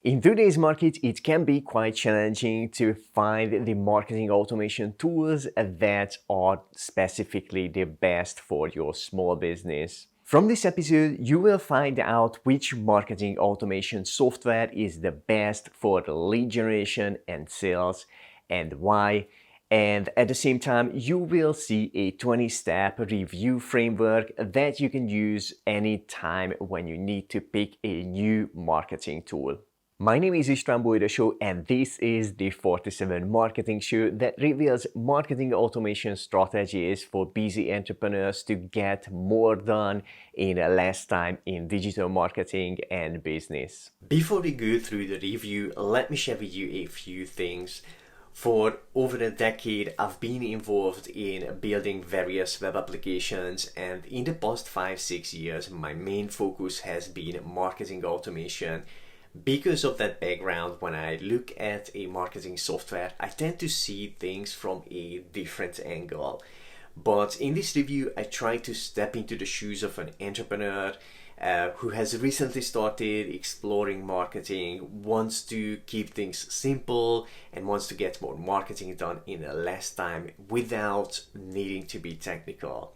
In today's market, it can be quite challenging to find the marketing automation tools that are specifically the best for your small business. From this episode, you will find out which marketing automation software is the best for lead generation and sales and why. And at the same time, you will see a 20-step review framework that you can use anytime when you need to pick a new marketing tool. My name is István Boydasó, and this is the 47 Marketing Show that reveals marketing automation strategies for busy entrepreneurs to get more done in less time in digital marketing and business. Before we go through the review, let me share with you a few things. For over a decade, I've been involved in building various web applications, and in the past 5-6 years, my main focus has been marketing automation. Because of that background, when I look at a marketing software, I tend to see things from a different angle. But in this review, I try to step into the shoes of an entrepreneur who has recently started exploring marketing, wants to keep things simple, and wants to get more marketing done in less time without needing to be technical.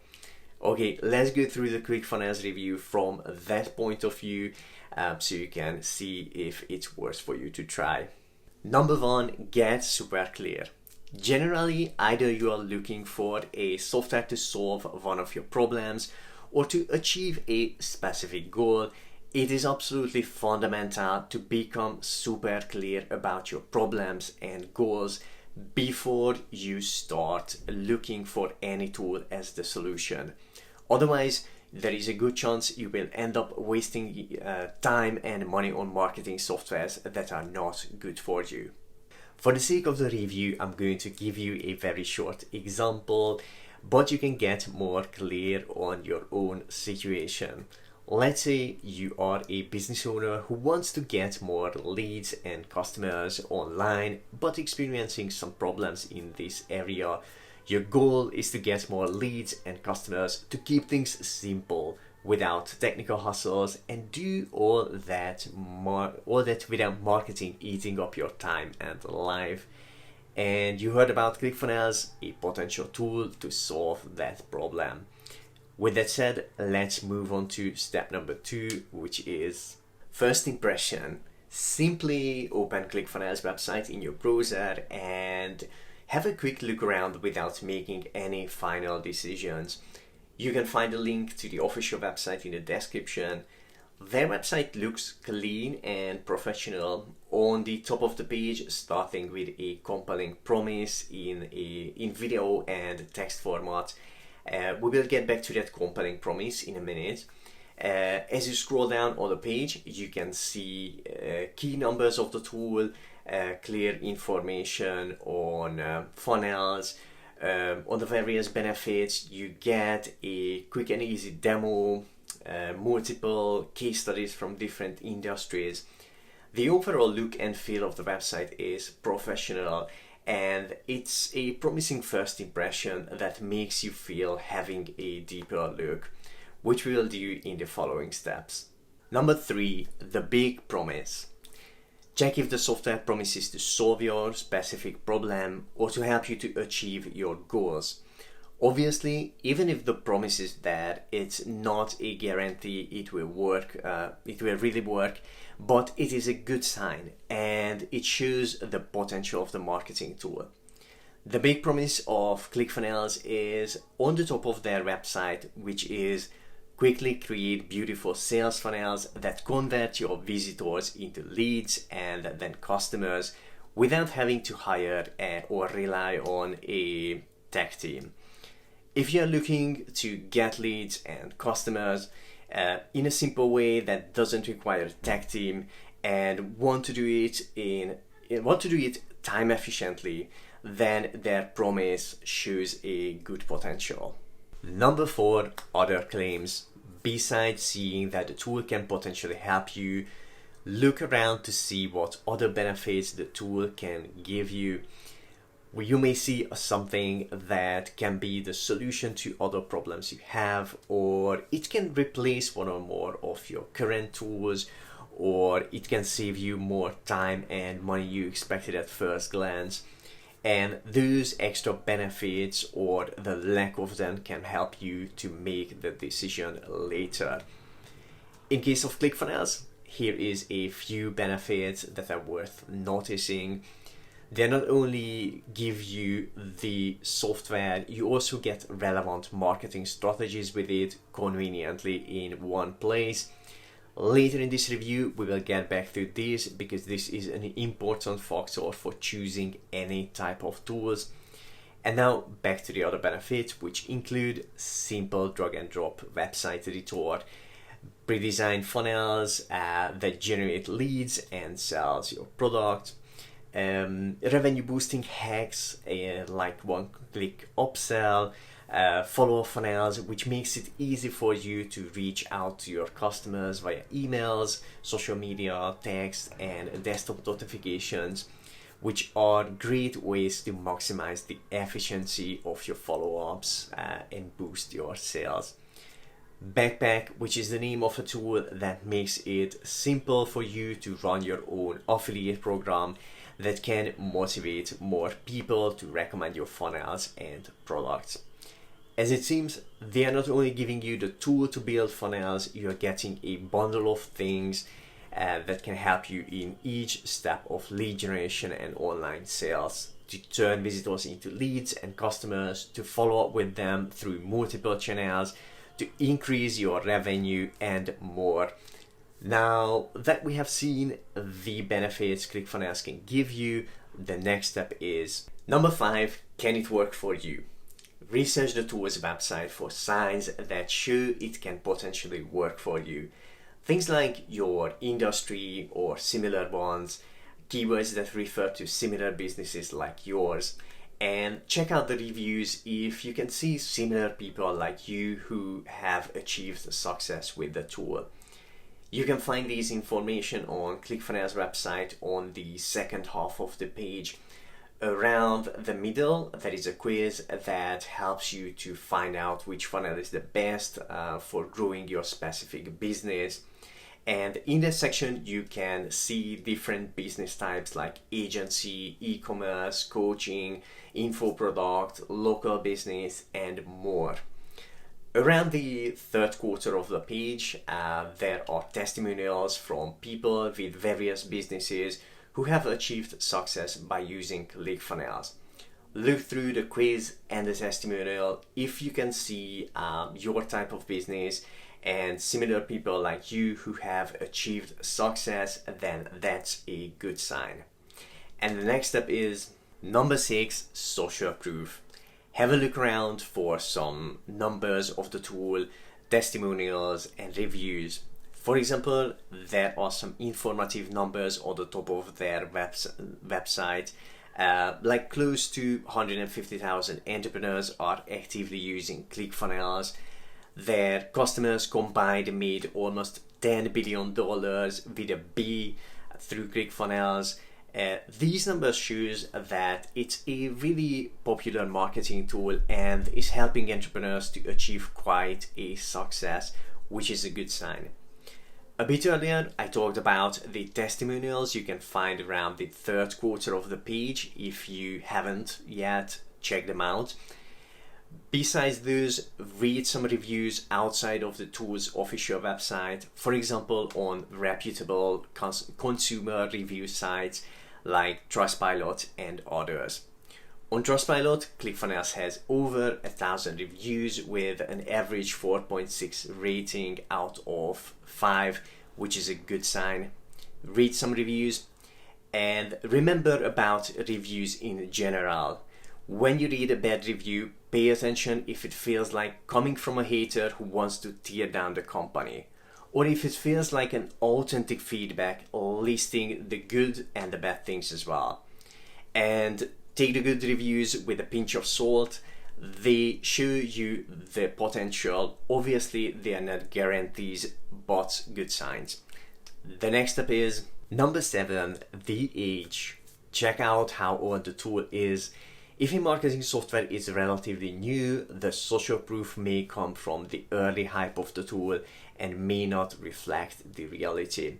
Okay, let's go through the ClickFunnels review from that point of view so you can see if it's worth for you to try. Number one, get super clear. Generally, either you are looking for a software to solve one of your problems or to achieve a specific goal. It is absolutely fundamental to become super clear about your problems and goals before you start looking for any tool as the solution. Otherwise, there is a good chance you will end up wasting time and money on marketing softwares that are not good for you. For the sake of the review, I'm going to give you a very short example, but you can get more clear on your own situation. Let's say you are a business owner who wants to get more leads and customers online, but experiencing some problems in this area. Your goal is to get more leads and customers, to keep things simple without technical hustles, and do all that without marketing eating up your time and life. And you heard about ClickFunnels, a potential tool to solve that problem. With that said, let's move on to step number 2, which is first impression. Simply open ClickFunnels website in your browser and have a quick look around without making any final decisions. You can find a link to the official website in the description. Their website looks clean and professional. On the top of the page, starting with a compelling promise in video and text format. We will get back to that compelling promise in a minute. As you scroll down on the page, you can see key numbers of the tool, clear information on funnels, on the various benefits. You get a quick and easy demo, multiple case studies from different industries. The overall look and feel of the website is professional, and it's a promising first impression that makes you feel having a deeper look, which we will do in the following steps. Number 3, the big promise. Check if the software promises to solve your specific problem or to help you to achieve your goals. Obviously, even if the promise is there, it's not a guarantee it will work, it will really work, but it is a good sign and it shows the potential of the marketing tool. The big promise of ClickFunnels is on the top of their website, which is quickly create beautiful sales funnels that convert your visitors into leads and then customers without having to hire or rely on a tech team. If you're looking to get leads and customers in a simple way that doesn't require a tech team and want to do it time efficiently, then their promise shows a good potential. Number 4, other claims. Besides seeing that the tool can potentially help you, look around to see what other benefits the tool can give you. You may see something that can be the solution to other problems you have, or it can replace one or more of your current tools, or it can save you more time and money you expected at first glance. And those extra benefits or the lack of them can help you to make the decision later. In case of ClickFunnels, here is a few benefits that are worth noticing. They not only give you the software, you also get relevant marketing strategies with it conveniently in one place. Later in this review, we will get back to this because this is an important factor for choosing any type of tools. And now back to the other benefits, which include simple drag and drop website editor, pre-designed funnels that generate leads and sells your product, revenue boosting hacks like one-click upsell, follow-up funnels, which makes it easy for you to reach out to your customers via emails, social media, text, and desktop notifications, which are great ways to maximize the efficiency of your follow-ups and boost your sales. Backpack, which is the name of a tool that makes it simple for you to run your own affiliate program that can motivate more people to recommend your funnels and products. As it seems, they are not only giving you the tool to build funnels, you are getting a bundle of things that can help you in each step of lead generation and online sales, to turn visitors into leads and customers, to follow up with them through multiple channels, to increase your revenue, and more. Now that we have seen the benefits ClickFunnels can give you, the next step is number 5, can it work for you? Research the tool's website for signs that show it can potentially work for you. Things like your industry or similar ones, keywords that refer to similar businesses like yours, and check out the reviews if you can see similar people like you who have achieved success with the tool. You can find this information on ClickFunnels website on the second half of the page. Around the middle, there is a quiz that helps you to find out which funnel is the best for growing your specific business. And in this section, you can see different business types like agency, e-commerce, coaching, info product, local business, and more. Around the third quarter of the page, there are testimonials from people with various businesses who have achieved success by using ClickFunnels. Look through the quiz and the testimonial. If you can see your type of business and similar people like you who have achieved success, then that's a good sign. And the next step is number 6, social proof. Have a look around for some numbers of the tool, testimonials, and reviews. For example, there are some informative numbers on the top of their website, like close to 150,000 entrepreneurs are actively using ClickFunnels. Their customers combined made almost $10 billion with a B through ClickFunnels. These numbers shows that it's a really popular marketing tool and is helping entrepreneurs to achieve quite a success, which is a good sign. A bit earlier, I talked about the testimonials you can find around the third quarter of the page. If you haven't yet, check them out. Besides those, read some reviews outside of the tool's official website, for example on reputable consumer review sites like Trustpilot and others. On Trustpilot, ClickFunnels has over 1,000 reviews with an average 4.6 rating out of 5, which is a good sign. Read some reviews and remember about reviews in general. When you read a bad review, pay attention if it feels like coming from a hater who wants to tear down the company, or if it feels like an authentic feedback listing the good and the bad things as well. And take the good reviews with a pinch of salt. They show you the potential. Obviously, they are not guarantees, but good signs. The next step is number 7, the age. Check out how old the tool is. If a marketing software is relatively new, the social proof may come from the early hype of the tool and may not reflect the reality.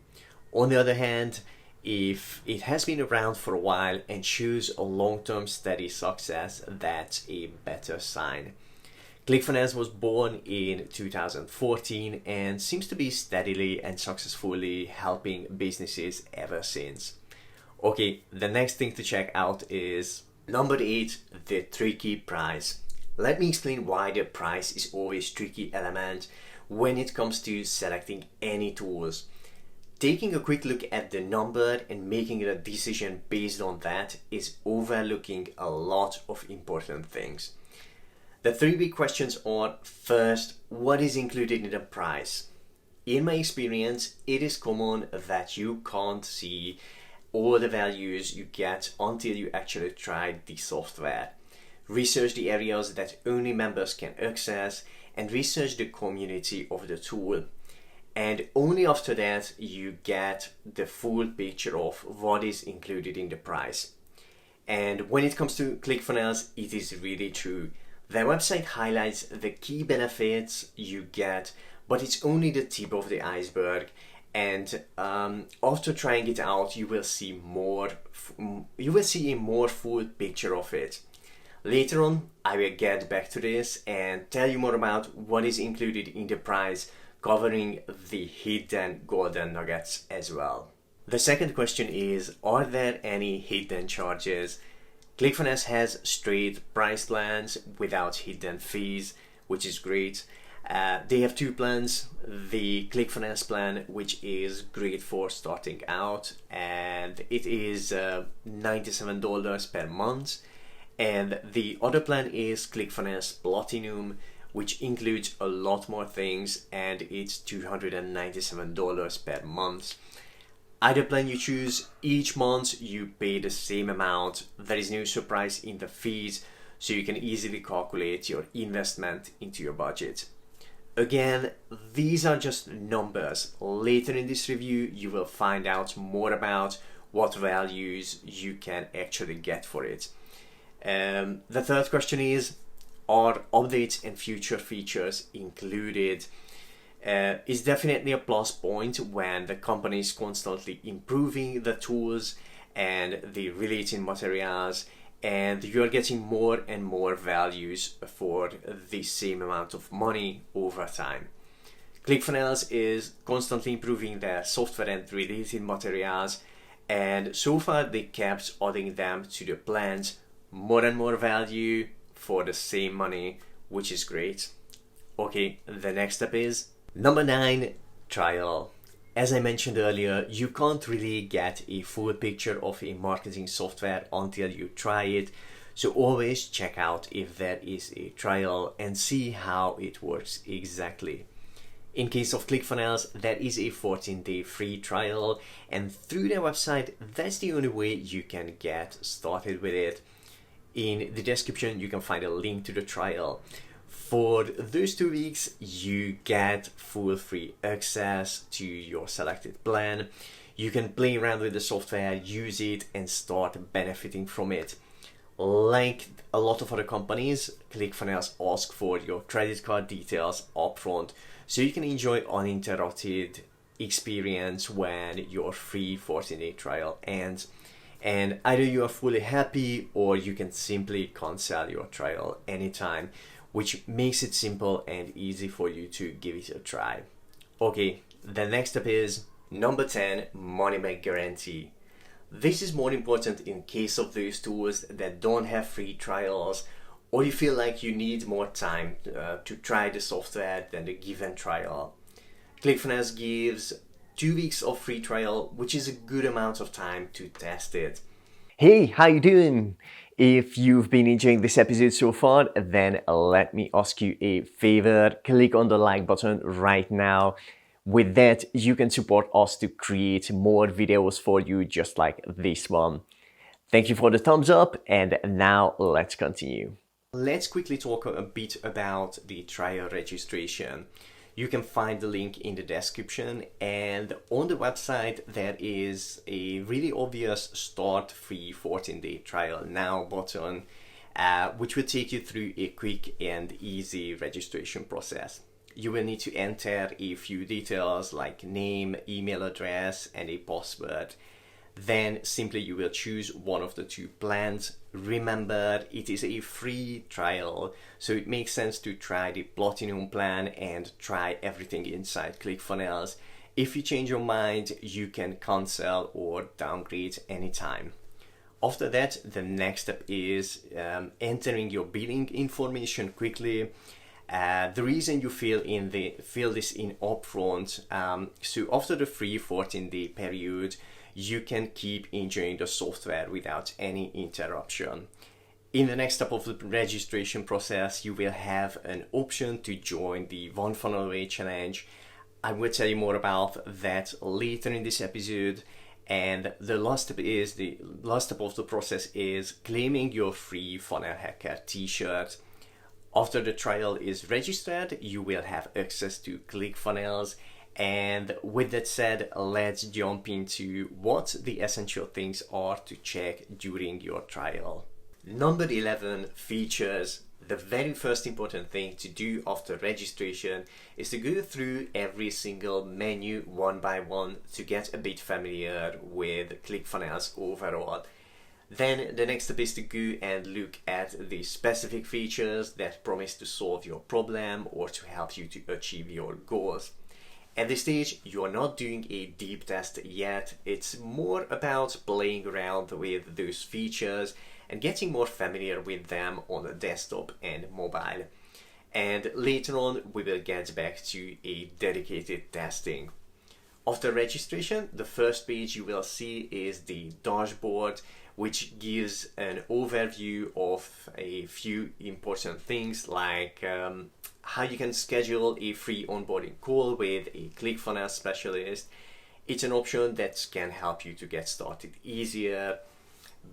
On the other hand, if it has been around for a while and shows a long-term steady success, that's a better sign. ClickFunnels was born in 2014 and seems to be steadily and successfully helping businesses ever since. Okay, the next thing to check out is number 8, the tricky price. Let me explain why the price is always a tricky element when it comes to selecting any tools. Taking a quick look at the number and making a decision based on that is overlooking a lot of important things. The 3 big questions are: first, what is included in the price? In my experience, it is common that you can't see all the values you get until you actually try the software. Research the areas that only members can access and research the community of the tool. And only after that you get the full picture of what is included in the price. And when it comes to ClickFunnels, it is really true. Their website highlights the key benefits you get, but it's only the tip of the iceberg. And after trying it out, you will see a more full picture of it. Later on, I will get back to this and tell you more about what is included in the price, covering the hidden golden nuggets as well. The second question is, are there any hidden charges? ClickFunnels has straight price plans without hidden fees, which is great. They have 2 plans: the ClickFunnels plan, which is great for starting out, and it is $97 per month, and the other plan is ClickFunnels Platinum, which includes a lot more things, and it's $297 per month. Either plan you choose, each month you pay the same amount. There is no surprise in the fees, so you can easily calculate your investment into your budget. Again, these are just numbers. Later in this review, you will find out more about what values you can actually get for it. The third question is, are updates and future features included? Is definitely a plus point when the company is constantly improving the tools and the related materials, and you are getting more and more values for the same amount of money over time. ClickFunnels is constantly improving their software and related materials, and so far they kept adding them to the plans, more and more value for the same money, which is great. Okay, the next step is number 9, trial. As I mentioned earlier, you can't really get a full picture of a marketing software until you try it, so always check out if there is a trial and see how it works exactly. In case of ClickFunnels, there is a 14-day free trial, and through their website, that's the only way you can get started with it. In the description, you can find a link to the trial. For those 2 weeks, you get full free access to your selected plan. You can play around with the software, use it, and start benefiting from it. Like a lot of other companies, ClickFunnels ask for your credit card details upfront, so you can enjoy uninterrupted experience when your free 14-day trial ends. And either you are fully happy or you can simply cancel your trial anytime, which makes it simple and easy for you to give it a try. Okay, the next step is number 10, money back guarantee. This is more important in case of those tools that don't have free trials, or you feel like you need more time to try the software than the given trial. ClickFunnels gives 2 weeks of free trial, which is a good amount of time to test it. Hey, how you doing? If you've been enjoying this episode so far, then let me ask you a favor. Click on the like button right now. With that, you can support us to create more videos for you just like this one. Thank you for the thumbs up, and now let's continue. Let's quickly talk a bit about the trial registration. You can find the link in the description, and on the website there is a really obvious start free 14-day trial now button, which will take you through a quick and easy registration process. You will need to enter a few details like name, email address, and a password. Then simply you will choose one of the two plans. Remember, it is a free trial, so it makes sense to try the Platinum plan and try everything inside ClickFunnels. If you change your mind, you can cancel or downgrade anytime. After that, the next step is entering your billing information quickly. The reason you fill this in upfront, so after the free 14-day period, you can keep enjoying the software without any interruption. In the next step of the registration process, you will have an option to join the One Funnel Away Challenge. I will tell you more about that later in this episode. And the last step of the process is claiming your free Funnel Hacker t-shirt. After the trial is registered, you will have access to ClickFunnels. And with that said, let's jump into what the essential things are to check during your trial. Number 11, features. The very first important thing to do after registration is to go through every single menu one by one to get a bit familiar with ClickFunnels overall. Then the next step is to go and look at the specific features that promise to solve your problem or to help you to achieve your goals. At this stage, you are not doing a deep test yet. It's more about playing around with those features and getting more familiar with them on the desktop and mobile. And later on, we will get back to a dedicated testing. After registration, the first page you will see is the dashboard, which gives an overview of a few important things like how you can schedule a free onboarding call with a ClickFunnels specialist. It's an option that can help you to get started easier.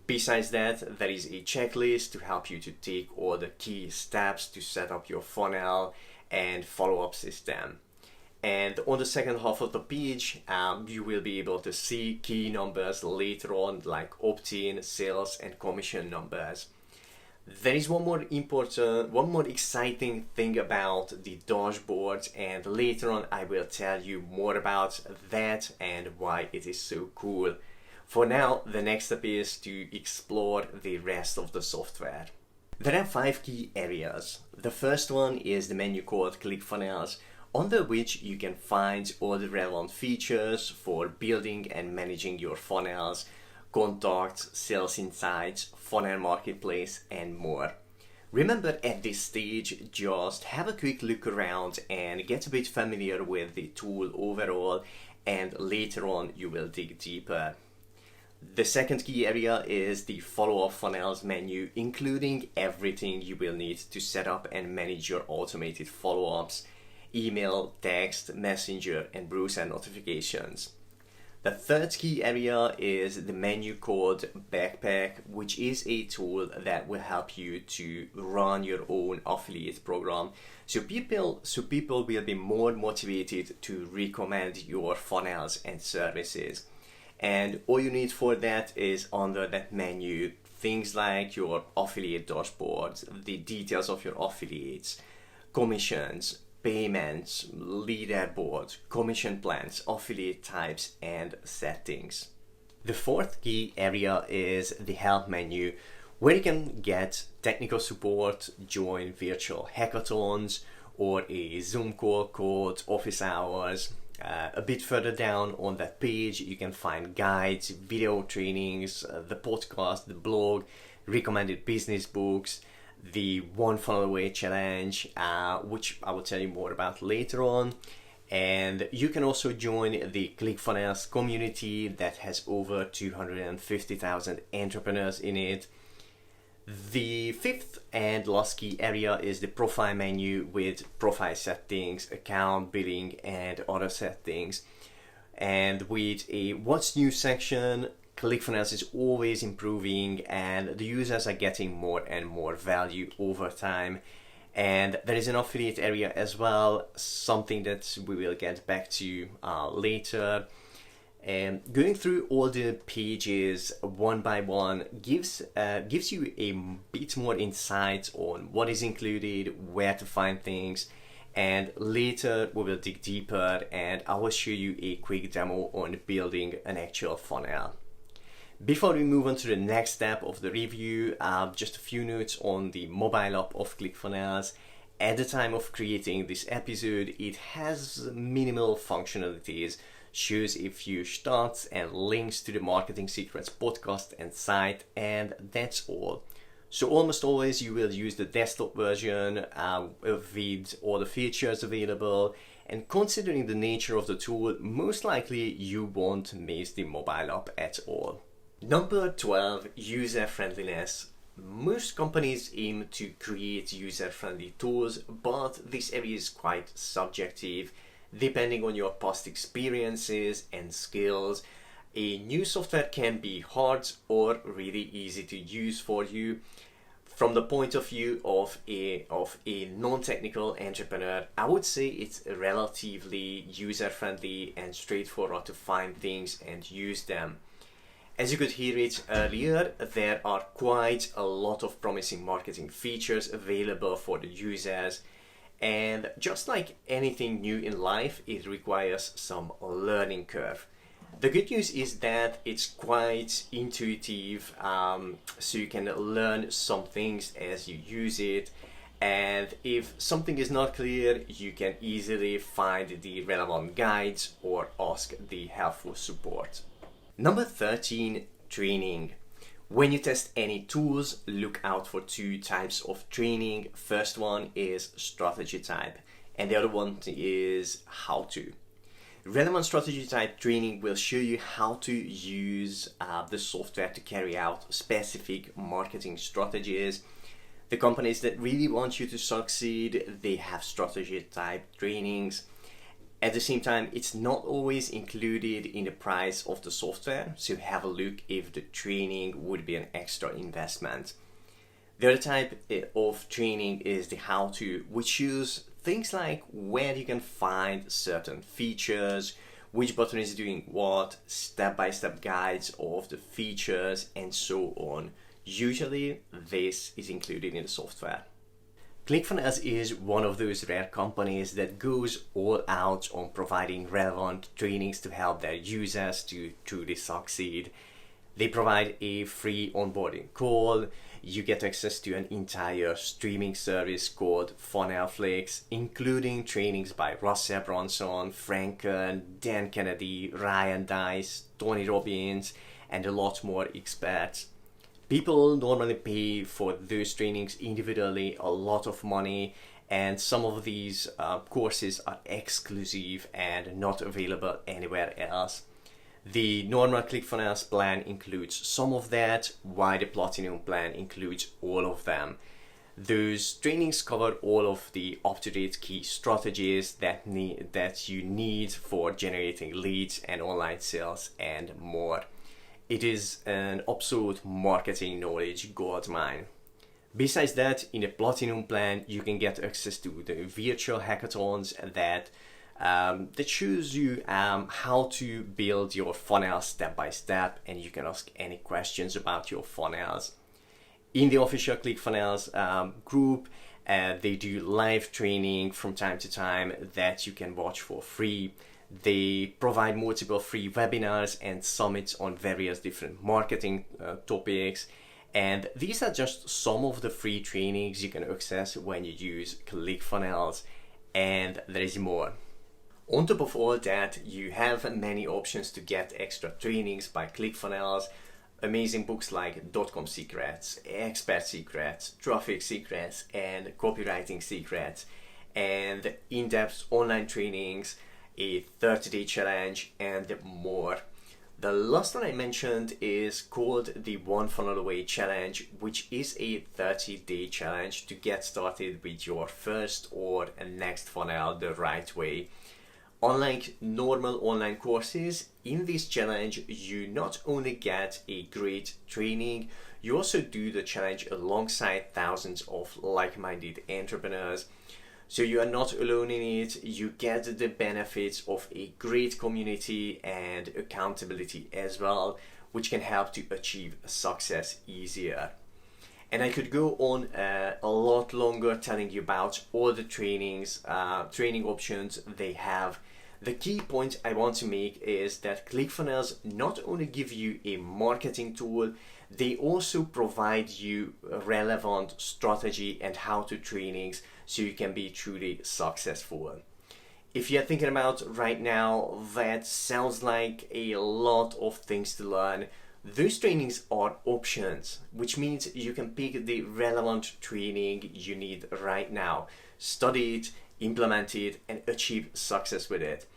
Besides that, there is a checklist to help you to take all the key steps to set up your funnel and follow-up system. And on the second half of the page, you will be able to see key numbers later on, like opt-in, sales, and commission numbers. There is one more exciting thing about the dashboard, and later on I will tell you more about that and why it is so cool. For now, the next step is to explore the rest of the software. There are 5 key areas. The first one is the menu called ClickFunnels, under which you can find all the relevant features for building and managing your funnels, contacts, sales insights, funnel marketplace, and more. Remember, at this stage, just have a quick look around and get a bit familiar with the tool overall, and later on you will dig deeper. The second key area is the follow-up funnels menu, including everything you will need to set up and manage your automated follow-ups, email, text, messenger, and browser notifications. The third key area is the menu called Backpack, which is a tool that will help you to run your own affiliate program. So people will be more motivated to recommend your funnels and services. And all you need for that is under that menu, things like your affiliate dashboard, the details of your affiliates, commissions, payments, leaderboard, commission plans, affiliate types, and settings. The fourth key area is the help menu, where you can get technical support, join virtual hackathons, or a Zoom call called office hours. A bit further down on that page, you can find guides, video trainings, the podcast, the blog, recommended business books, the One Funnel Away Challenge, which I will tell you more about later on. And you can also join the ClickFunnels community that has over 250,000 entrepreneurs in it. The fifth and last key area is the profile menu with profile settings, account, billing, and other settings. And with a what's new section, ClickFunnels is always improving and the users are getting more and more value over time. And there is an affiliate area as well, something that we will get back to later. And going through all the pages one by one gives you a bit more insight on what is included, where to find things, and later we will dig deeper and I will show you a quick demo on building an actual funnel. Before we move on to the next step of the review, just a few notes on the mobile app of ClickFunnels. At the time of creating this episode, it has minimal functionalities, shows a few stats and links to the Marketing Secrets podcast and site, and that's all. So almost always you will use the desktop version with all the features available, and considering the nature of the tool, most likely you won't miss the mobile app at all. Number 12, user friendliness. Most companies aim to create user-friendly tools, but this area is quite subjective. Depending on your past experiences and skills, a new software can be hard or really easy to use for you. From the point of view of a non-technical entrepreneur, I would say it's relatively user-friendly and straightforward to find things and use them. As you could hear it earlier, there are quite a lot of promising marketing features available for the users, and just like anything new in life, it requires some learning curve. The good news is that it's quite intuitive, so you can learn some things as you use it, and if something is not clear, you can easily find the relevant guides or ask the helpful support. Number 13, training. When you test any tools, look out for two types of training. First one is strategy type, and the other one is how to. Relevant strategy type training will show you how to use the software to carry out specific marketing strategies. The companies that really want you to succeed, they have strategy type trainings. At the same time, it's not always included in the price of the software, so have a look if the training would be an extra investment. The other type of training is the how-to, which use things like where you can find certain features, which button is doing what, step-by-step guides of the features, and so on. Usually, this is included in the software. ClickFunnels is one of those rare companies that goes all out on providing relevant trainings to help their users to truly succeed. They provide a free onboarding call. You get access to an entire streaming service called Funnelflix, including trainings by Russell Brunson, Frank Kern, Dan Kennedy, Ryan Deiss, Tony Robbins, and a lot more experts. People normally pay for those trainings individually a lot of money, and some of these courses are exclusive and not available anywhere else. The normal ClickFunnels plan includes some of that, while the Platinum plan includes all of them. Those trainings cover all of the up-to-date key strategies that you need for generating leads and online sales and more. It is an absolute marketing knowledge goldmine. Besides that, in the Platinum plan, you can get access to the virtual hackathons that shows you how to build your funnel step by step, and you can ask any questions about your funnels. In the official ClickFunnels group, they do live training from time to time that you can watch for free. They provide multiple free webinars and summits on various different marketing topics, and these are just some of the free trainings you can access when you use ClickFunnels, and there is more. On top of all that, you have many options to get extra trainings by ClickFunnels. Amazing books like .com Secrets, Expert Secrets, Traffic Secrets, and Copywriting Secrets, and in-depth online trainings, a 30-day challenge, and more. The last one I mentioned is called the One Funnel Away Challenge, which is a 30-day challenge to get started with your first or next funnel the right way. Unlike normal online courses, in this challenge you not only get a great training, you also do the challenge alongside thousands of like-minded entrepreneurs. So you are not alone in it, you get the benefits of a great community and accountability as well, which can help to achieve success easier. And I could go on a lot longer telling you about all the trainings, training options they have. The key point I want to make is that ClickFunnels not only give you a marketing tool, they also provide you relevant strategy and how-to trainings so you can be truly successful. If you're thinking about right now, that sounds like a lot of things to learn. Those trainings are options, which means you can pick the relevant training you need right now, study it, implement it, and achieve success with it.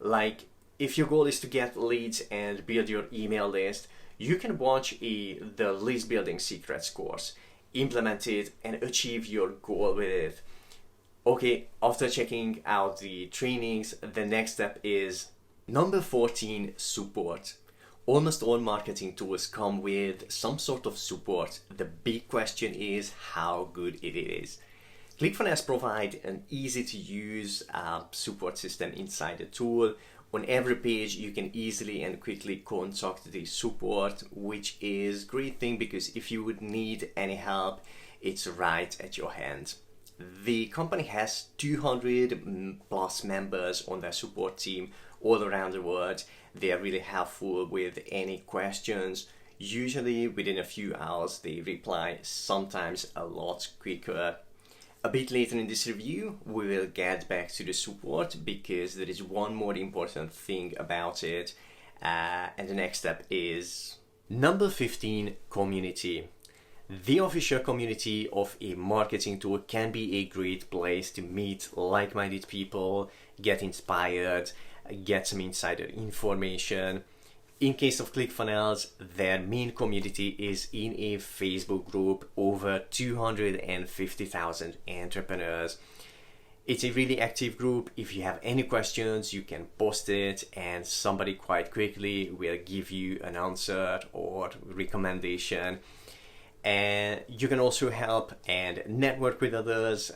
Like, if your goal is to get leads and build your email list, you can watch the list building secrets course, implement it, and achieve your goal with it. Okay, after checking out the trainings, the next step is number 14, support. Almost all marketing tools come with some sort of support. The big question is how good it is. ClickFunnels provide an easy to use support system inside the tool. On every page you can easily and quickly contact the support, which is a great thing because if you would need any help, it's right at your hand. The company has 200 plus members on their support team all around the world. They are really helpful with any questions. Usually within a few hours they reply, sometimes a lot quicker. A bit later in this review we will get back to the support because there is one more important thing about it, and the next step is number 15, community. The official community of a marketing tool can be a great place to meet like-minded people, get inspired, get some insider information. In case of ClickFunnels, their main community is in a Facebook group, over 250,000 entrepreneurs. It's a really active group. If you have any questions, you can post it and somebody quite quickly will give you an answer or recommendation. And you can also help and network with others.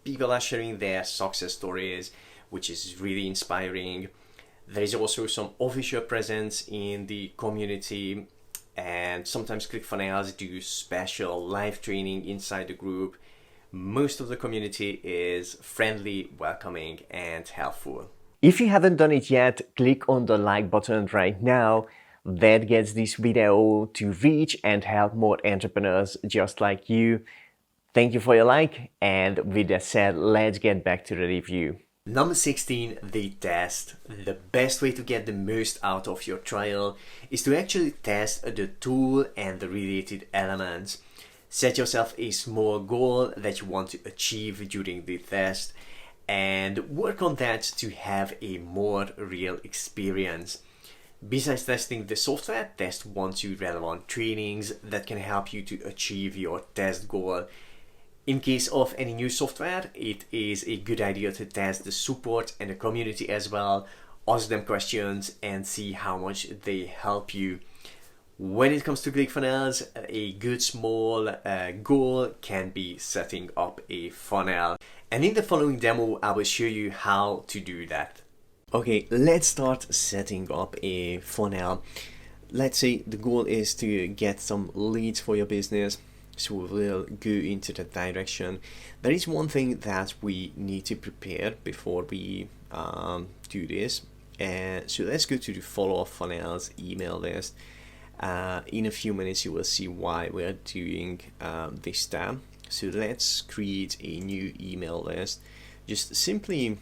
People are sharing their success stories, which is really inspiring. There is also some official presence in the community, and sometimes ClickFunnels do special live training inside the group. Most of the community is friendly, welcoming, and helpful. If you haven't done it yet, click on the like button right now. That gets this video to reach and help more entrepreneurs just like you. Thank you for your like, and with that said, let's get back to the review. Number 16, the test. The best way to get the most out of your trial is to actually test the tool and the related elements. Set yourself a small goal that you want to achieve during the test and work on that to have a more real experience. Besides testing the software, test 1 to relevant trainings that can help you to achieve your test goal. In case of any new software, it is a good idea to test the support and the community as well, ask them questions and see how much they help you. When it comes to ClickFunnels, a good small goal can be setting up a funnel. And in the following demo, I will show you how to do that. Okay, let's start setting up a funnel. Let's say the goal is to get some leads for your business. So we'll go into that direction. There is one thing that we need to prepare before we do this. So let's go to the follow-up funnels email list. In a few minutes you will see why we're doing this step. So let's create a new email list. Just simply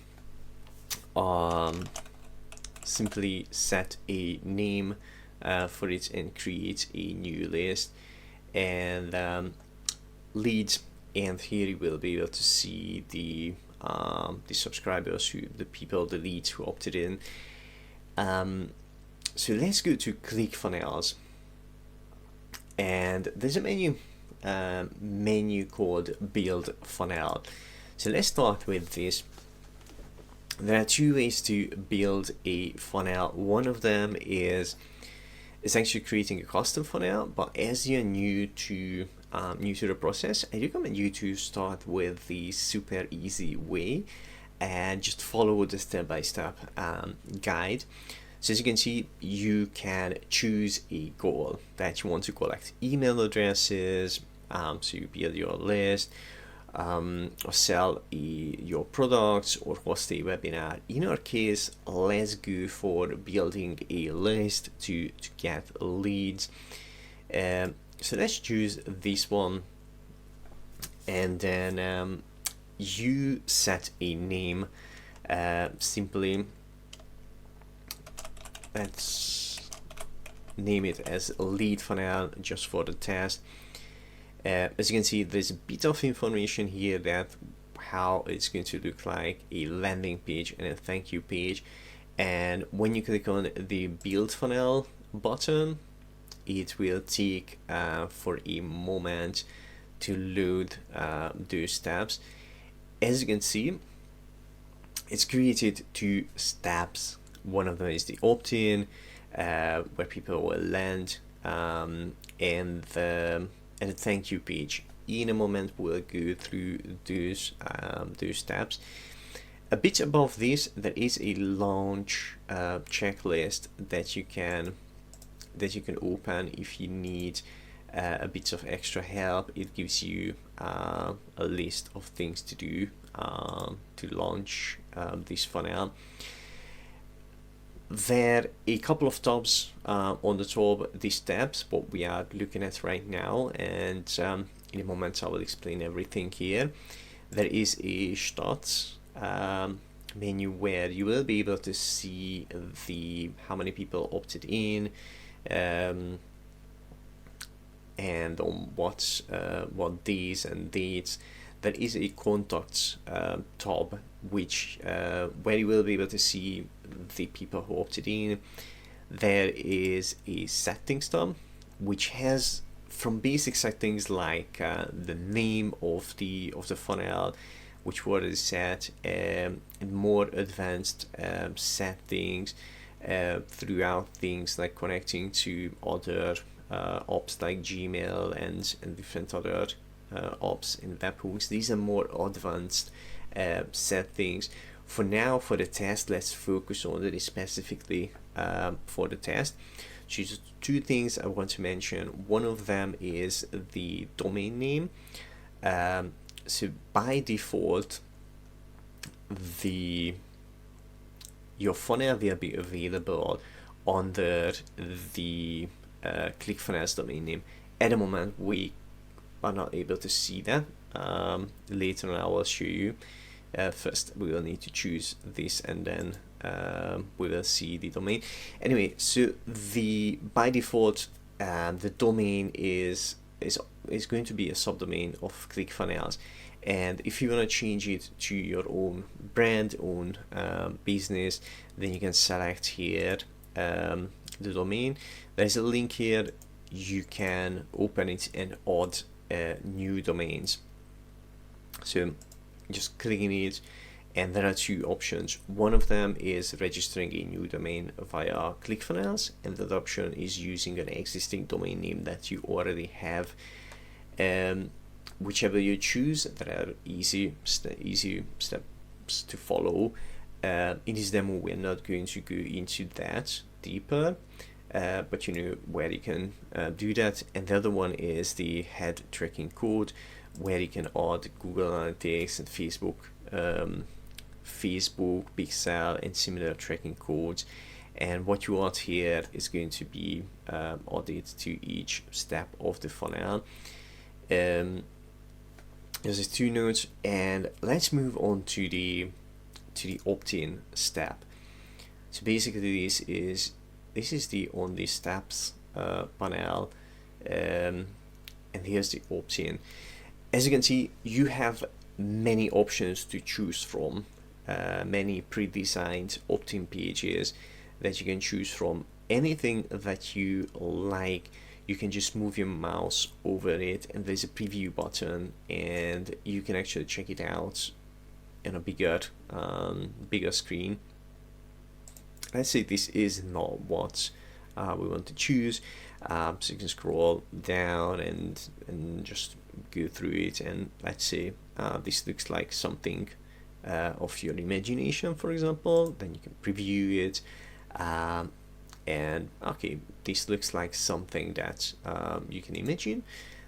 set a name for it and create a new list. And leads, and here you will be able to see the subscribers, the leads who opted in. So let's go to ClickFunnels, and there's a menu called Build Funnel. So let's start with this. There are 2 ways to build a funnel. One of them is actually creating a custom funnel, but as you're new to the process, I recommend you to start with the super easy way and just follow the step-by-step guide. So as you can see, you can choose a goal that you want to collect email addresses, So you build your list, or sell your products, or host a webinar. In our case, let's go for building a list to get leads. So let's choose this one, and then you set a name. Simply, let's name it as lead funnel just for the test. As you can see, there's a bit of information here that how it's going to look like a landing page and a thank you page. And when you click on the build funnel button, it will take for a moment to load those steps. As you can see, it's created 2 steps. One of them is the opt-in, where people will land, and the thank you page. In a moment, we'll go through those steps. A bit above this, there is a launch checklist that you can open if you need a bit of extra help. It gives you a list of things to do to launch this funnel. There are a couple of tabs on the top, these tabs, what we are looking at right now, and in a moment I will explain everything here. There is a Start menu where you will be able to see how many people opted in, and on what days and dates. There is a Contacts tab, which where you will be able to see the people who opted in. There is a Settings tab, which has from basic settings like the name of the funnel, which were already set, and more advanced settings throughout things like connecting to other apps like Gmail and different other apps in webhooks. These are more advanced settings. For now, for the test, let's focus on it specifically for the test. So just 2 things I want to mention. One of them is the domain name. So by default, your funnel will be available under the ClickFunnels domain name. At the moment, we are not able to see that. Later on, I will show you. First, we will need to choose this, and then we will see the domain. Anyway, so by default, the domain is going to be a subdomain of ClickFunnels. And if you want to change it to your own brand, own business, then you can select here the domain. There's a link here. You can open it and add new domains. So just clicking it, and there are 2 options. One of them is registering a new domain via ClickFunnels, and the other option is using an existing domain name that you already have. Whichever you choose, there are easy steps to follow. In this demo, we're not going to go into that deeper, but you know where you can do that. And the other one is the head tracking code, where you can add Google Analytics and Facebook Pixel and similar tracking codes. And what you add here is going to be added to each step of the funnel. There's 2 notes, and let's move on to the opt-in step. So basically, this is the only steps panel, and here's the opt-in. As you can see, you have many options to choose from, many pre-designed opt-in pages that you can choose from. Anything that you like, you can just move your mouse over it, and there's a preview button, and you can actually check it out in a bigger screen. Let's say this is not what we want to choose, so you can scroll down and just go through it, and let's say this looks like something of your imagination, for example. Then you can preview it, and okay, this looks like something that you can imagine.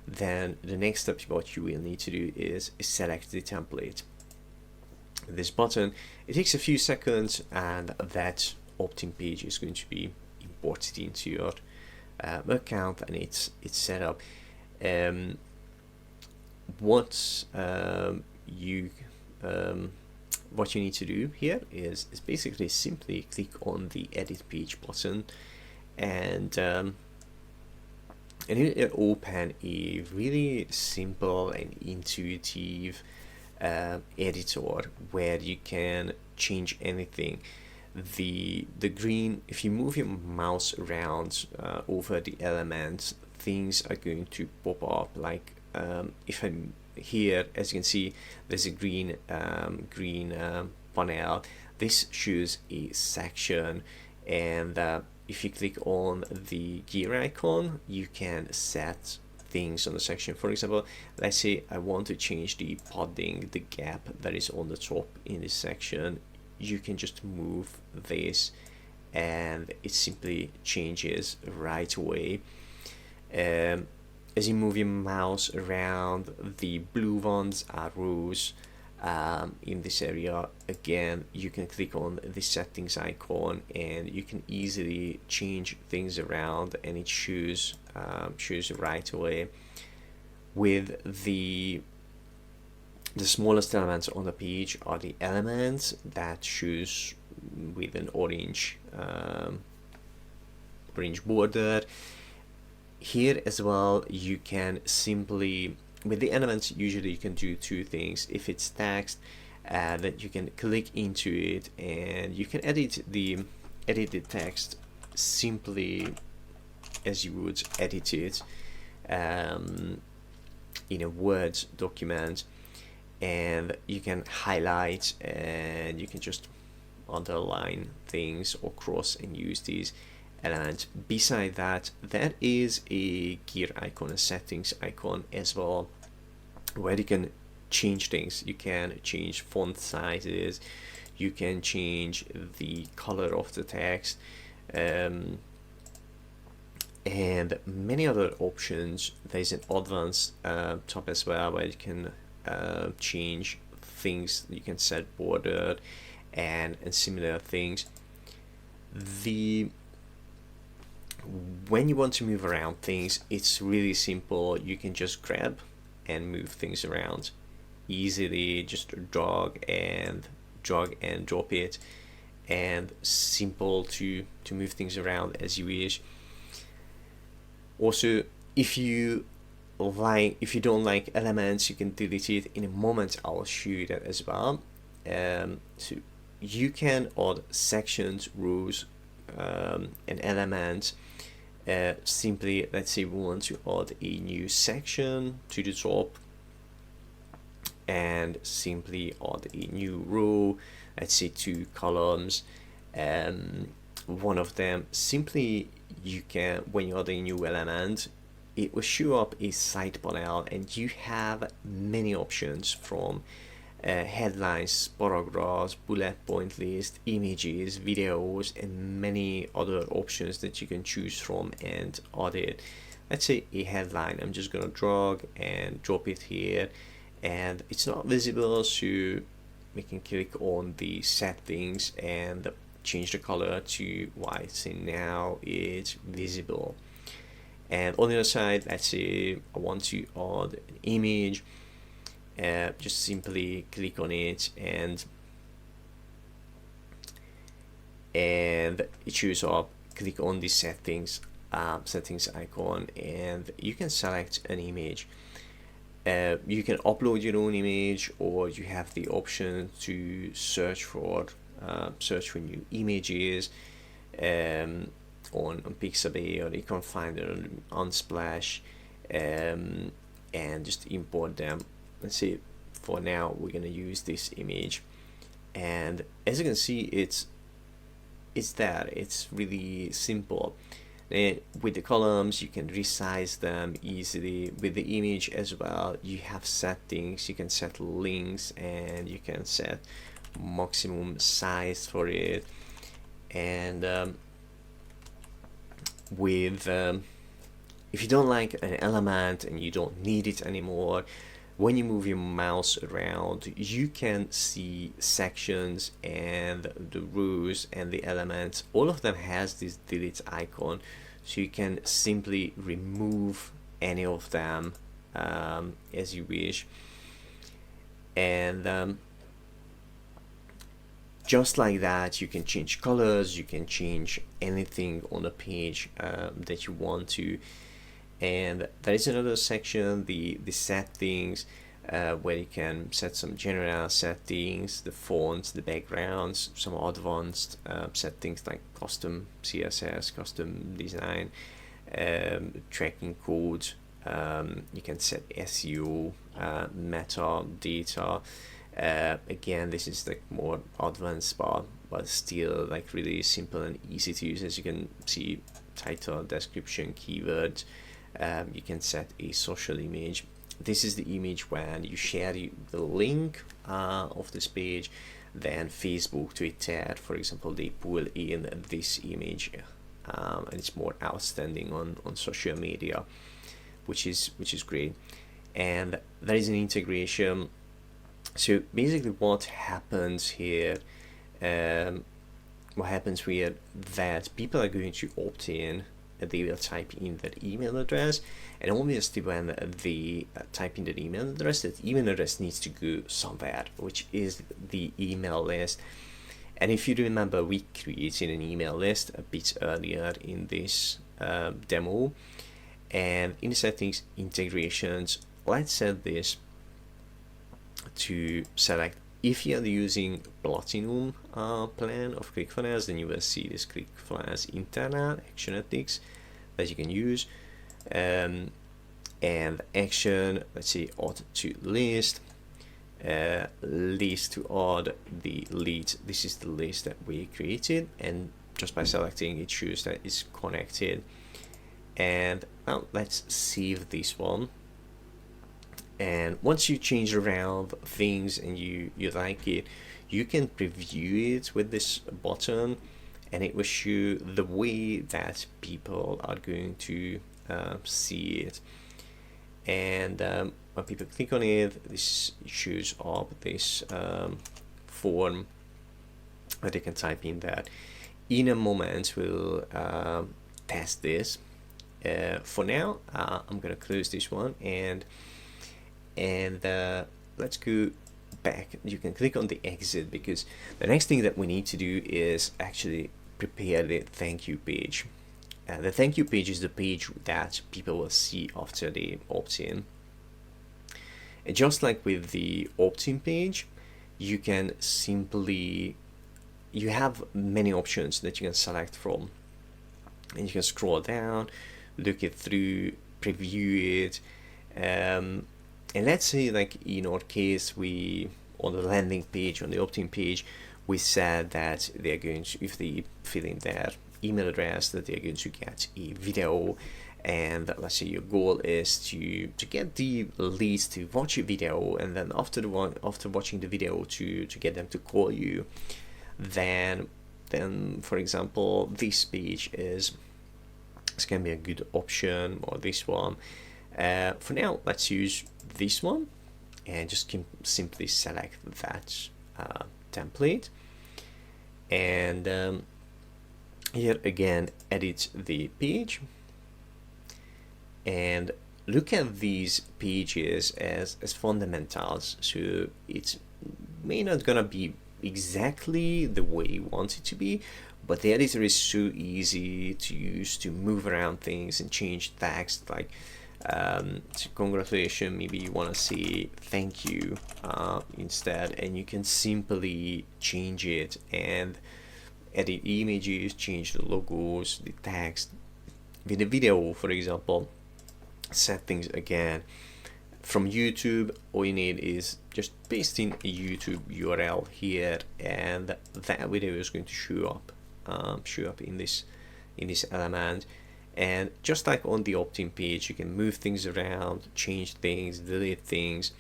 then the next step what you will need to do is select the template. This button, it takes a few seconds, and that opt-in page is going to be imported into your account, and it's set up. What you need to do here is basically simply click on the edit page button, and it'll open a really simple and intuitive editor where you can change anything. The green, if you move your mouse around over the elements, things are going to pop up. Like if I'm here, as you can see, there's a green panel. This shows a section, and if you click on the gear icon, you can set things on the section. For example, let's say I want to change the padding, the gap that is on the top in this section. You can just move this and it simply changes right away. As you move your mouse around, the blue ones are rows. In this area, again, you can click on the settings icon and you can easily change things around, and it shows right away. With the smallest elements on the page are the elements that choose with an orange border. Here as well, you can simply, with the elements, usually you can do two things. If it's text, that you can click into it and you can edit the text simply as you would edit it in a Word document, and you can highlight and you can just underline things or cross and use these elements. Beside that, there is a gear icon, a settings icon as well, where you can change things. You can change font sizes, you can change the color of the text, and many other options. There's an advanced tab as well, where you can change things. You can set border and similar things. When you want to move around things, it's really simple. You can just grab and move things around easily. Just drag and drop it, and simple to move things around as you wish. Also, if you don't like elements, you can delete it. In a moment I'll show you that as well. So you can add sections, rows, and elements. Simply, let's say we want to add a new section to the top, and simply add a new row. Let's say 2 columns, one of them. Simply, you can, when you add a new element, it will show up a side panel, and you have many options from headlines, paragraphs, bullet point list, images, videos, and many other options that you can choose from and add it. Let's say a headline, I'm just gonna drag and drop it here, and it's not visible, so we can click on the settings and change the color to white, so now it's visible. And on the other side, let's say I want to add an image. Just simply click on it, and it shows up. Click on the settings icon, and you can select an image. You can upload your own image, or you have the option to search for new images on Pixabay, or you can find it on Unsplash, and just import them. Let's see, for now we're gonna use this image, and as you can see, it's there. It's really simple. With the columns, you can resize them easily. With the image as well, you have settings. You can set links, and you can set maximum size for it. And with If you don't like an element and you don't need it anymore, when you move your mouse around, you can see sections and the rows and the elements. All of them has this delete icon, so you can simply remove any of them as you wish. And just like that, you can change colors, you can change anything on the page that you want to. And there is another section, the settings, where you can set some general settings, the fonts, the backgrounds, some advanced settings like custom CSS, custom design, tracking code. You can set SEO, metadata. Again, this is like more advanced part, but still like really simple and easy to use. As you can see, title, description, keywords. You can set a social image. This is the image when you share the link of this page, then Facebook, Twitter, for example, they pull in this image, and it's more outstanding on social media, which is great. And there is an integration. So basically, what happens here? That people are going to opt in. They will type in their email address, and obviously when they type in their email address, that email address needs to go somewhere, which is the email list. And if you remember, we created an email list a bit earlier in this demo. And in the settings, integrations, let's set this to select. If you are using Platinum plan of ClickFunnels, then you will see this ClickFunnels internal actionetics that you can use. And action, let's say add to list, list to add the leads. This is the list that we created, and just by selecting it shows that it's connected. And now let's save this one. And once you change around things and you like it, you can preview it with this button, and it will show the way that people are going to see it. And when people click on it, this shows up this form that they can type in that. In a moment, we'll test this. For now, I'm gonna close this one, and let's go back. You can click on the exit, because the next thing that we need to do is actually prepare the thank you page. The thank you page is the page that people will see after they opt in. And just like with the opt-in page, you can simply, you have many options that you can select from, and you can scroll down, look it through, preview it. And let's say, like in our case, we on the landing page, on the opt-in page, we said that they're going to, if they fill in their email address, that they're going to get a video. And let's say your goal is to get the leads to watch a video, and then after watching the video to get them to call you. Then for example, this page can be a good option, or this one. For now, let's use this one, and just simply select that template, and here again, edit the page, and look at these pages as fundamentals. So it's may not gonna be exactly the way you want it to be, but the editor is so easy to use to move around things and change text, like so congratulations, maybe you want to say thank you instead, and you can simply change it and edit images, change the logos, the text. With the video, for example, settings again from YouTube, all you need is just paste in a YouTube URL here, and that video is going to show up in this element. And just like on the opt-in page, you can move things around, change things, delete things.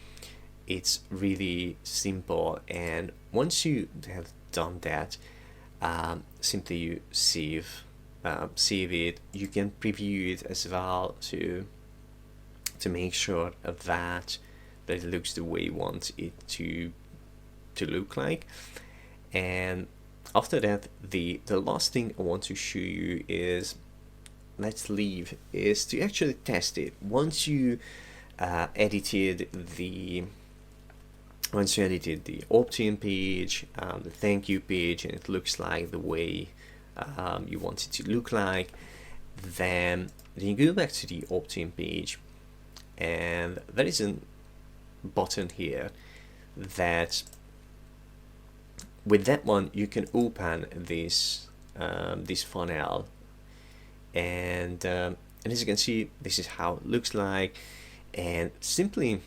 It's really simple. And once you have done that, simply you save save it. You can preview it as well to make sure that it looks the way you want it to look like. And after that, the last thing I want to show you is is to actually test it. Once you edited the opt-in page, the thank you page, and it looks like the way you want it to look like, then you go back to the opt-in page, and there is a button here that, with that one, you can open this this funnel, and as you can see, this is how it looks like. And simply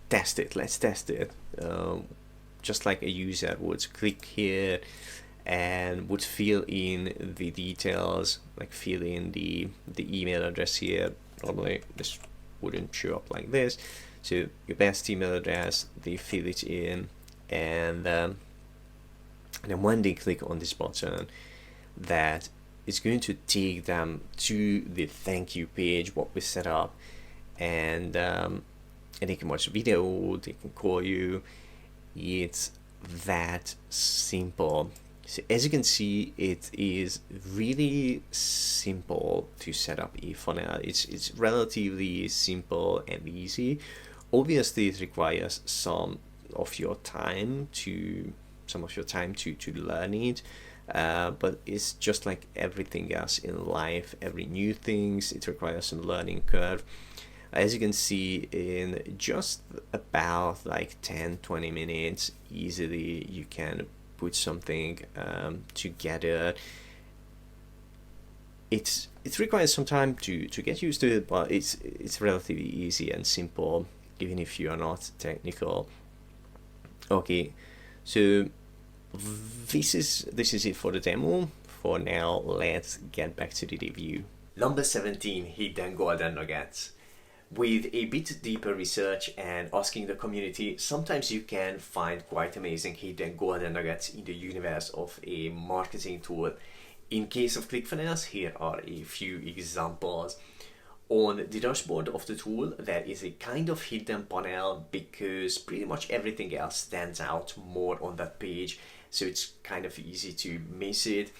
test it. Let's test it. Just like a user would click here and would fill in the details, like fill in the email address here. Normally this wouldn't show up like this. So your best email address, they fill it in, and then when they click on this button, that is going to take them to the thank you page, what we set up, and they can watch a video, they can call you. It's that simple. So as you can see, it is really simple to set up a funnel. It's relatively simple and easy. Obviously, it requires some of your time to learn it. But it's just like everything else in life. Every new things, it requires a learning curve. As you can see, in just about like 10-20 minutes, easily you can put something together. It requires some time to get used to it, but it's relatively easy and simple, even if you are not technical. Okay, so this is it for the demo. For now, let's get back to the review. Number 17, hidden golden nuggets. With a bit deeper research and asking the community, sometimes you can find quite amazing hidden golden nuggets in the universe of a marketing tool. In case of ClickFunnels, here are a few examples. On the dashboard of the tool, there is a kind of hidden panel because pretty much everything else stands out more on that page, so it's kind of easy to miss it.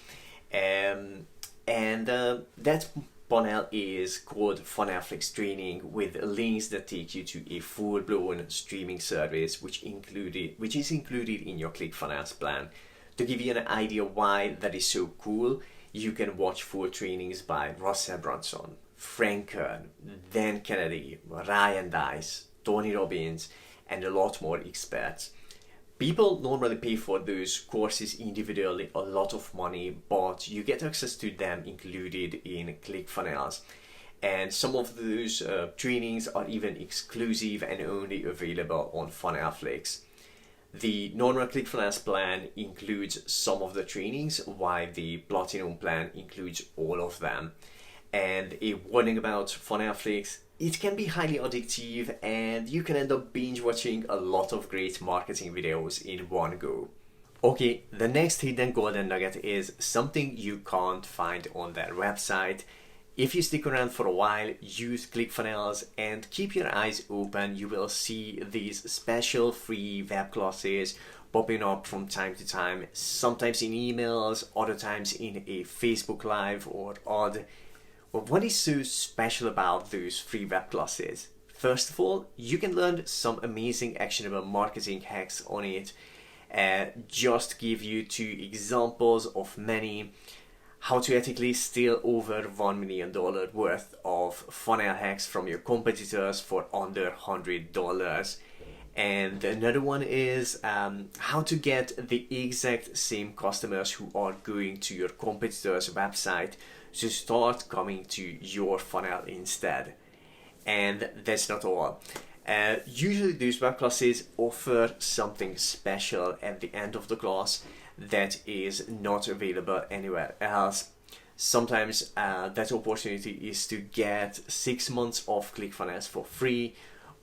That panel is called Funnelflix Training, with links that take you to a full-blown streaming service, which is included in your ClickFunnels plan. To give you an idea why that is so cool, you can watch full trainings by Russell Brunson, Frank Kern, Dan Kennedy, Ryan Dice, Tony Robbins, and a lot more experts. People normally pay for those courses individually a lot of money, but you get access to them included in ClickFunnels. And some of those trainings are even exclusive and only available on Funnelflix. The normal ClickFunnels plan includes some of the trainings, while the Platinum plan includes all of them. And a warning about Funnelflix: it can be highly addictive and you can end up binge watching a lot of great marketing videos in one go. Okay, the next hidden golden nugget is something you can't find on their website. If you stick around for a while, use ClickFunnels and keep your eyes open, you will see these special free web classes popping up from time to time, sometimes in emails, other times in a Facebook Live or odd. Well, what is so special about those free web classes? First of all, you can learn some amazing actionable marketing hacks on it. Just give you 2 examples of many. How to ethically steal over $1 million worth of funnel hacks from your competitors for under $100. And another one is how to get the exact same customers who are going to your competitor's website to start coming to your funnel instead. And that's not all. Usually those web classes offer something special at the end of the class that is not available anywhere else. Sometimes that opportunity is to get 6 months of ClickFunnels for free.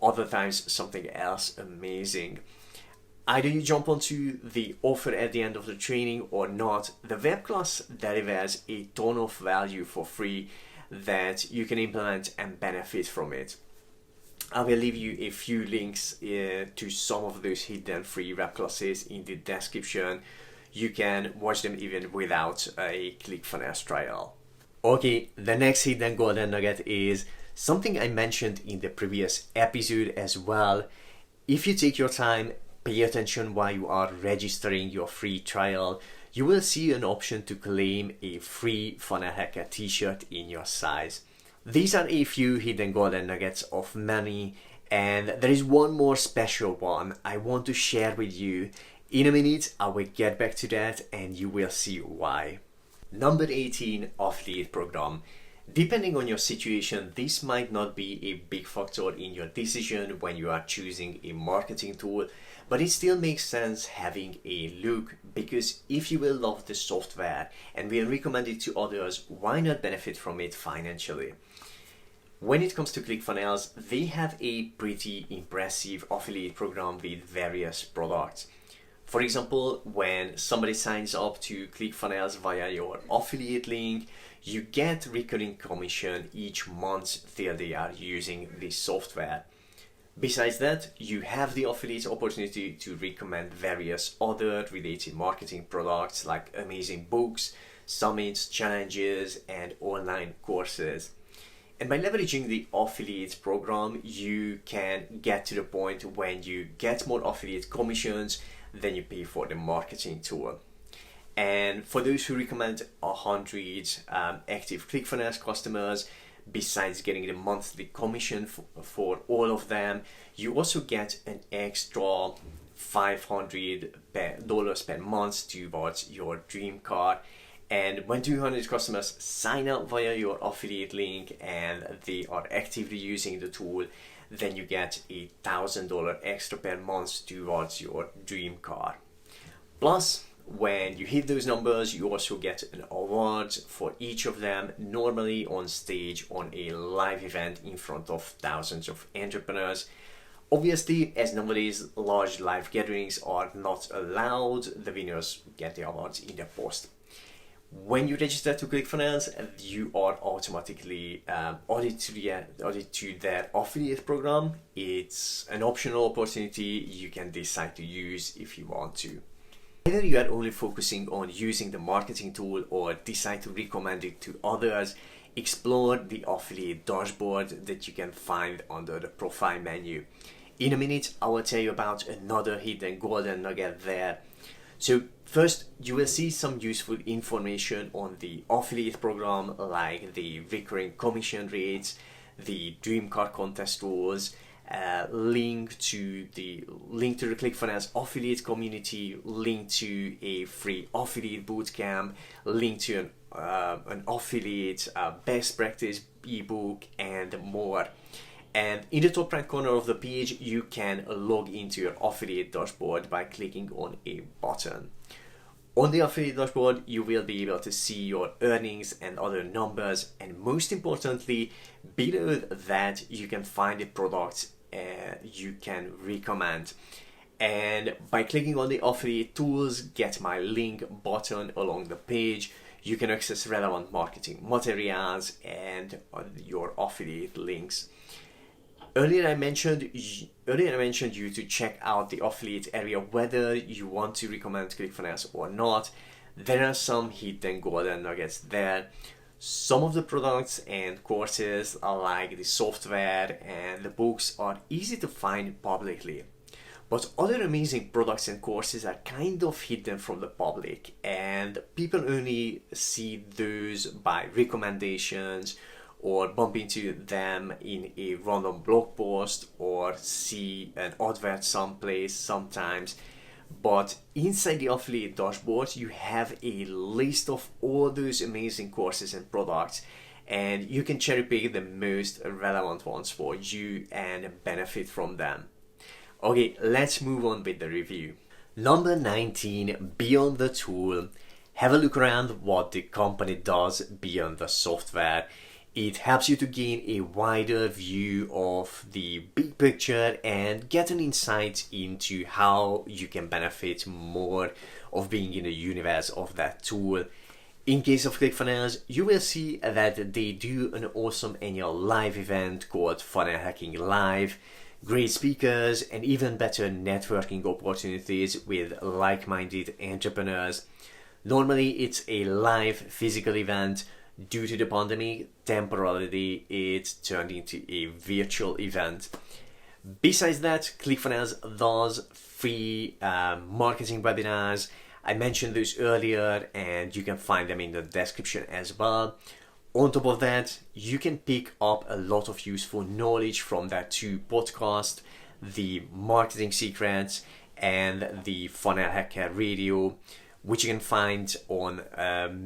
Other times something else amazing. Either you jump onto the offer at the end of the training or not, the web class delivers a ton of value for free that you can implement and benefit from it. I will leave you a few links to some of those hidden free web classes in the description. You can watch them even without a ClickFunnels trial. Okay, the next hidden golden nugget is something I mentioned in the previous episode as well. If you take your time, pay attention while you are registering your free trial, you will see an option to claim a free Funnel Hacker t-shirt in your size. These are a few hidden golden nuggets of many, and there is one more special one I want to share with you. In a minute, I will get back to that and you will see why. Number 18, affiliate program. Depending on your situation, this might not be a big factor in your decision when you are choosing a marketing tool, but it still makes sense having a look, because if you will love the software and will recommend it to others, why not benefit from it financially? When it comes to ClickFunnels, they have a pretty impressive affiliate program with various products. For example, when somebody signs up to ClickFunnels via your affiliate link, you get recurring commission each month till they are using this software. Besides that, you have the affiliate opportunity to recommend various other related marketing products like amazing books, summits, challenges, and online courses. And by leveraging the affiliate program, you can get to the point when you get more affiliate commissions than you pay for the marketing tool. And for those who recommend 100 active ClickFunnels customers, besides getting the monthly commission for all of them, you also get an extra $500 per month towards your dream car. And when 200 customers sign up via your affiliate link and they are actively using the tool, then you get $1,000 extra per month towards your dream car. Plus, when you hit those numbers, you also get an award for each of them, normally on stage on a live event in front of thousands of entrepreneurs. Obviously, as nowadays large live gatherings are not allowed, the winners get the awards in the post. When you register to ClickFunnels, you are automatically added to their affiliate program. It's an optional opportunity you can decide to use if you want to. Either you are only focusing on using the marketing tool or decide to recommend it to others, explore the affiliate dashboard that you can find under the profile menu. In a minute, I will tell you about another hidden golden nugget there. So first, you will see some useful information on the affiliate program, like the recurring commission rates, the dream car contest rules, link to the ClickFunnels affiliate community, link to a free affiliate bootcamp, link to an affiliate best practice ebook, and more. And in the top right corner of the page, you can log into your affiliate dashboard by clicking on a button. On the affiliate dashboard, you will be able to see your earnings and other numbers, and most importantly, below that you can find the products you can recommend. And by clicking on the affiliate tools, get my link button along the page, you can access relevant marketing materials and your affiliate links. Earlier I mentioned you to check out the affiliate area whether you want to recommend ClickFunnels or not. There are some hidden golden nuggets there. Some of the products and courses, like the software and the books, are easy to find publicly. But other amazing products and courses are kind of hidden from the public, and people only see those by recommendations or bump into them in a random blog post or see an advert someplace sometimes. But inside the affiliate dashboard, you have a list of all those amazing courses and products, and you can cherry pick the most relevant ones for you and benefit from them. Okay, let's move on with the review. Number 19, beyond the tool. Have a look around what the company does beyond the software. It helps you to gain a wider view of the big picture and get an insight into how you can benefit more of being in the universe of that tool. In case of ClickFunnels, you will see that they do an awesome annual live event called Funnel Hacking Live. Great speakers and even better networking opportunities with like-minded entrepreneurs. Normally it's a live physical event. Due to the pandemic, temporarily it turned into a virtual event. Besides that, ClickFunnels does free marketing webinars. I mentioned those earlier and you can find them in the description as well. On top of that, you can pick up a lot of useful knowledge from that two podcasts, the Marketing Secrets and the Funnel Hacker Radio, which you can find on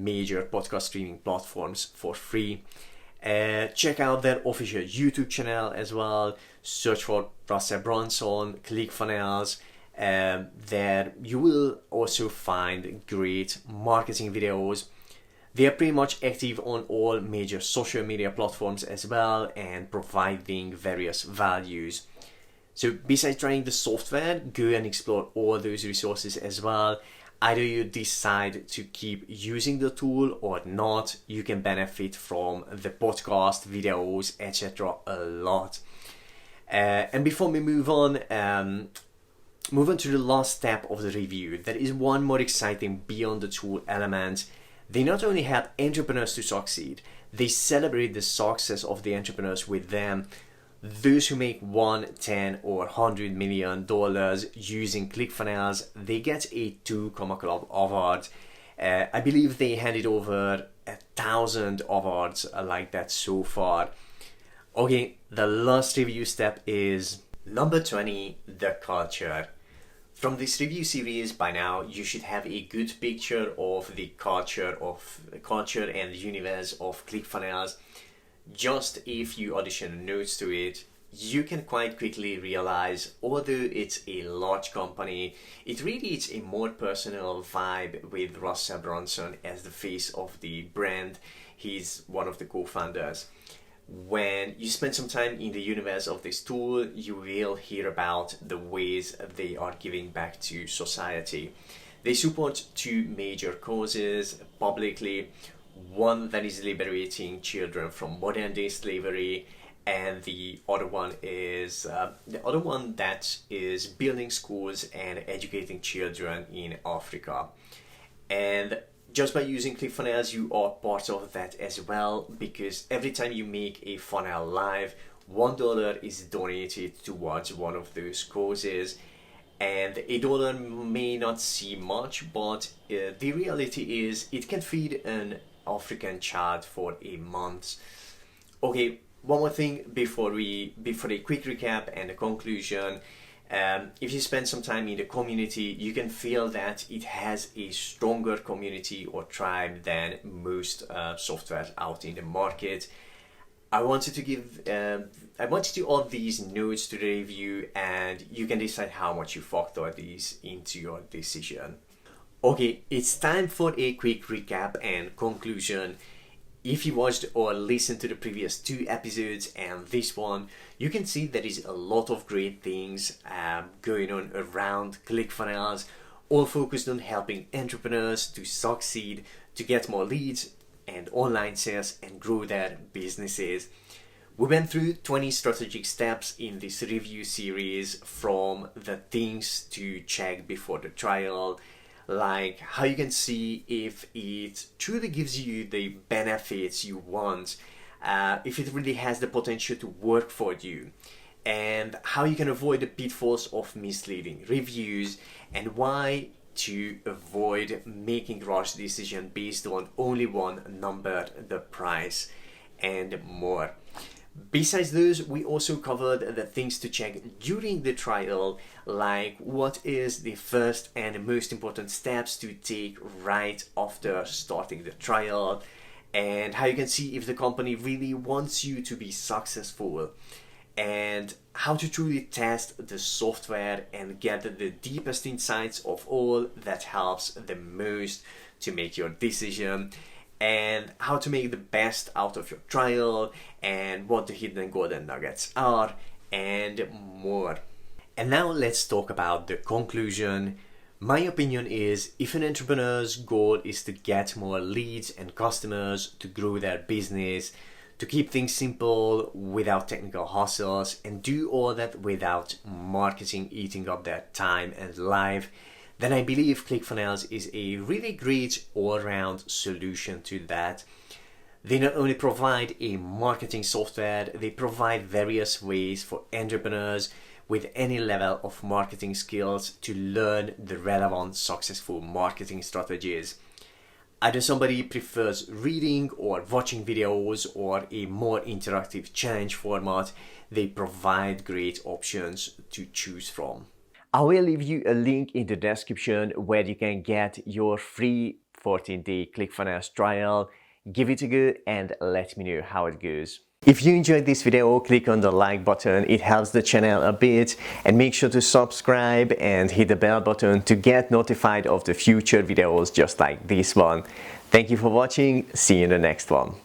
major podcast streaming platforms for free. Check out their official YouTube channel as well. Search for Russell Brunson, ClickFunnels. There you will also find great marketing videos. They are pretty much active on all major social media platforms as well and providing various values. So besides trying the software, go and explore all those resources as well. Either you decide to keep using the tool or not, you can benefit from the podcast, videos, etc. a lot. And before we move on to the last step of the review, there is one more exciting beyond the tool element. They not only help entrepreneurs to succeed, they celebrate the success of the entrepreneurs with them. Those who make $1, $10, or $100 million using ClickFunnels, they get a 2 Comma Club award. I believe they handed over 1,000 awards like that so far. Okay, the last review step is number 20, the culture. From this review series, by now you should have a good picture of the culture and the universe of ClickFunnels. Just a few additional notes to it. You can quite quickly realize, although it's a large company, it really is a more personal vibe with Russell Brunson as the face of the brand. He's one of the co-founders. When you spend some time in the universe of this tool, you will hear about the ways they are giving back to society. They support two major causes publicly. One that is liberating children from modern day slavery, and the other one that is building schools and educating children in Africa. And just by using ClickFunnels, you are part of that as well, because every time you make a funnel live, $1 is donated towards one of those causes. And $1 may not seem much, but the reality is it can feed an African child for a month. Okay, one more thing before a quick recap and a conclusion. If you spend some time in the community, you can feel that it has a stronger community or tribe than most software out in the market. I wanted to add these notes to the review, and you can decide how much you factor these into your decision. Okay, it's time for a quick recap and conclusion. If you watched or listened to the previous 2 episodes and this one, you can see there is a lot of great things going on around ClickFunnels, all focused on helping entrepreneurs to succeed, to get more leads and online sales and grow their businesses. We went through 20 strategic steps in this review series, from the things to check before the trial, like how you can see if it truly gives you the benefits you want, if it really has the potential to work for you, and how you can avoid the pitfalls of misleading reviews, and why to avoid making rash decisions based on only one number, the price, and more. Besides those, we also covered the things to check during the trial, like what is the first and most important steps to take right after starting the trial, and how you can see if the company really wants you to be successful, and how to truly test the software and get the deepest insights of all that helps the most to make your decision. and how to make the best out of your trial, and what the hidden golden nuggets are, and more. And now let's talk about the conclusion. My opinion is, if an entrepreneur's goal is to get more leads and customers, to grow their business, to keep things simple without technical hassles, and do all that without marketing eating up their time and life, then I believe ClickFunnels is a really great all-round solution to that. They not only provide a marketing software, they provide various ways for entrepreneurs with any level of marketing skills to learn the relevant successful marketing strategies. Either somebody prefers reading or watching videos or a more interactive challenge format, they provide great options to choose from. I will leave you a link in the description where you can get your free 14-day ClickFunnels trial. Give it a go and let me know how it goes. If you enjoyed this video, click on the like button, it helps the channel a bit, and make sure to subscribe and hit the bell button to get notified of the future videos just like this one. Thank you for watching, see you in the next one.